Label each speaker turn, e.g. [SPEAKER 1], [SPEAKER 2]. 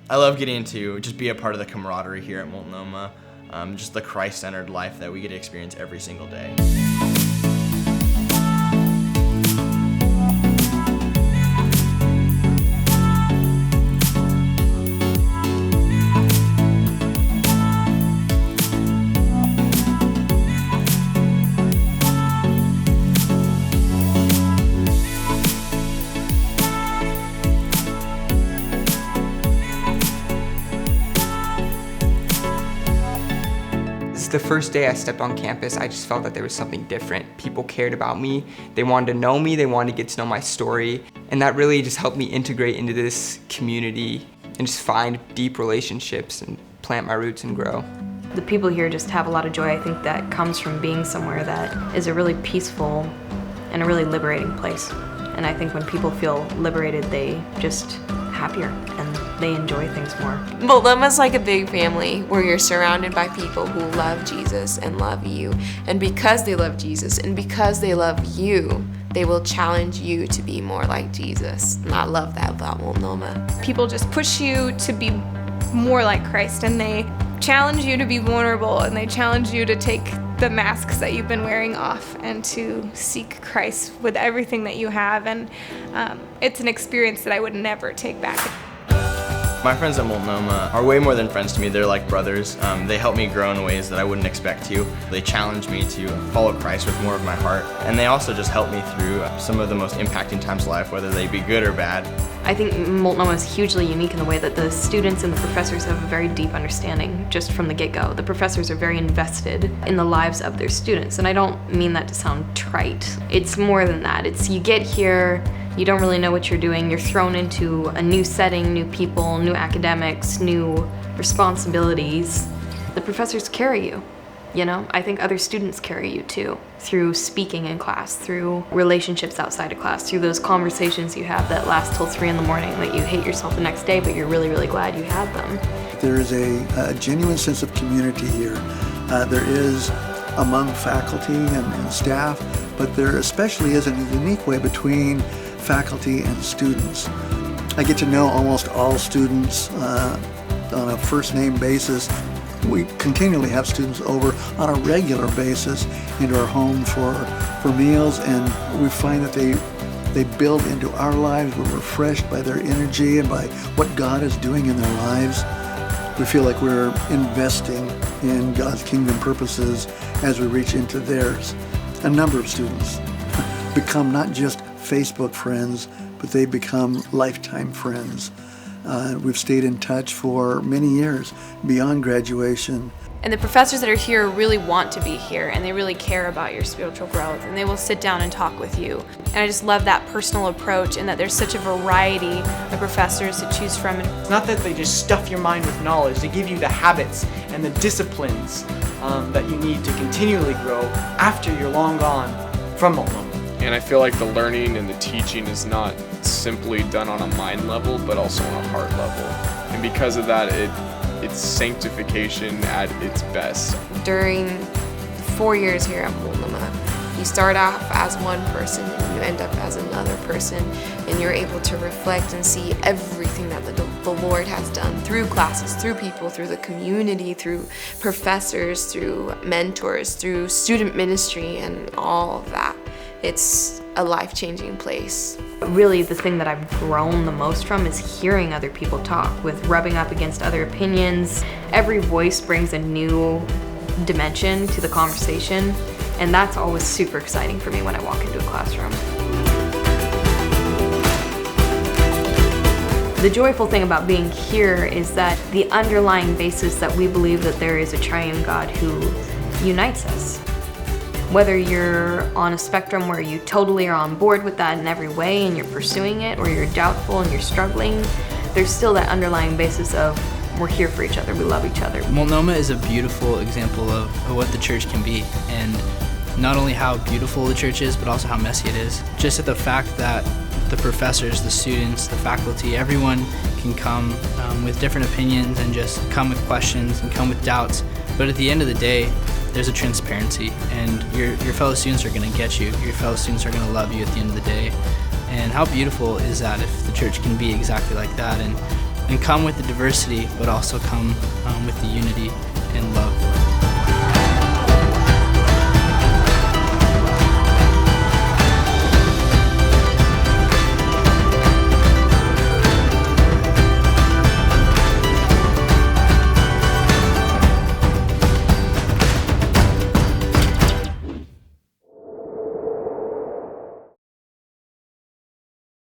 [SPEAKER 1] I love getting to just be a part of the camaraderie here at Multnomah, just the Christ-centered life that we get to experience every single day.
[SPEAKER 2] The first day I stepped on campus, I just felt that there was something different. People cared about me, they wanted to know me, they wanted to get to know my story, and that really just helped me integrate into this community and just find deep relationships and plant my roots and grow.
[SPEAKER 3] The people here just have a lot of joy. I think that comes from being somewhere that is a really peaceful and a really liberating place. And I think when people feel liberated, they just happier and they enjoy things more.
[SPEAKER 4] Multnomah's like a big family where you're surrounded by people who love Jesus and love you. And because they love Jesus and because they love you, they will challenge you to be more like Jesus. And I love that about Multnomah.
[SPEAKER 5] People just push you to be more like Christ, and they challenge you to be vulnerable, and they challenge you to take the masks that you've been wearing off and to seek Christ with everything that you have. And it's an experience that I would never take back.
[SPEAKER 1] My friends at Multnomah are way more than friends to me. They're like brothers. They help me grow in ways that I wouldn't expect to. They challenge me to follow Christ with more of my heart. And they also just help me through some of the most impacting times of life, whether they be good or bad.
[SPEAKER 3] I think Multnomah is hugely unique in the way that the students and the professors have a very deep understanding just from the get-go. The professors are very invested in the lives of their students, and I don't mean that to sound trite. It's more than that. It's you get here, you don't really know what you're doing, you're thrown into a new setting, new people, new academics, new responsibilities. The professors carry you. You know, I think other students carry you too, through speaking in class, through relationships outside of class, through those conversations you have that last till 3 in the morning that you hate yourself the next day, but you're really, really glad you had them.
[SPEAKER 6] There is a genuine sense of community here. There is among faculty and staff, but there especially is a unique way between faculty and students. I get to know almost all students on a first-name basis. We continually have students over on a regular basis into our home for meals, and we find that they build into our lives. We're refreshed by their energy and by what God is doing in their lives. We feel like we're investing in God's kingdom purposes as we reach into theirs. A number of students become not just Facebook friends, but they become lifetime friends. We've stayed in touch for many years beyond graduation.
[SPEAKER 7] And the professors that are here really want to be here, and they really care about your spiritual growth, and they will sit down and talk with you. And I just love that personal approach, and that there's such a variety of professors to choose from.
[SPEAKER 8] It's not that they just stuff your mind with knowledge, they give you the habits and the disciplines that you need to continually grow after you're long gone from Multnomah.
[SPEAKER 9] And I feel like the learning and the teaching is not simply done on a mind level, but also on a heart level. And because of that, it's sanctification at its best.
[SPEAKER 4] During 4 years here at Multnomah, you start off as one person and you end up as another person, and you're able to reflect and see everything that the Lord has done through classes, through people, through the community, through professors, through mentors, through student ministry, and all of that. It's a life-changing place.
[SPEAKER 3] Really, the thing that I've grown the most from is hearing other people talk, with rubbing up against other opinions. Every voice brings a new dimension to the conversation, and that's always super exciting for me when I walk into a classroom. The joyful thing about being here is that the underlying basis that we believe that there is a triune God who unites us. Whether you're on a spectrum where you totally are on board with that in every way and you're pursuing it, or you're doubtful and you're struggling, there's still that underlying basis of we're here for each other, we love each other.
[SPEAKER 10] Multnomah is a beautiful example of what the church can be, and not only how beautiful the church is, but also how messy it is. Just at the fact that the professors, the students, the faculty, everyone can come with different opinions and just come with questions and come with doubts. But at the end of the day, there's a transparency, and your fellow students are going to get you. Your fellow students are going to love you at the end of the day. And how beautiful is that if the church can be exactly like that? And and come with the diversity, but also come with the unity and love.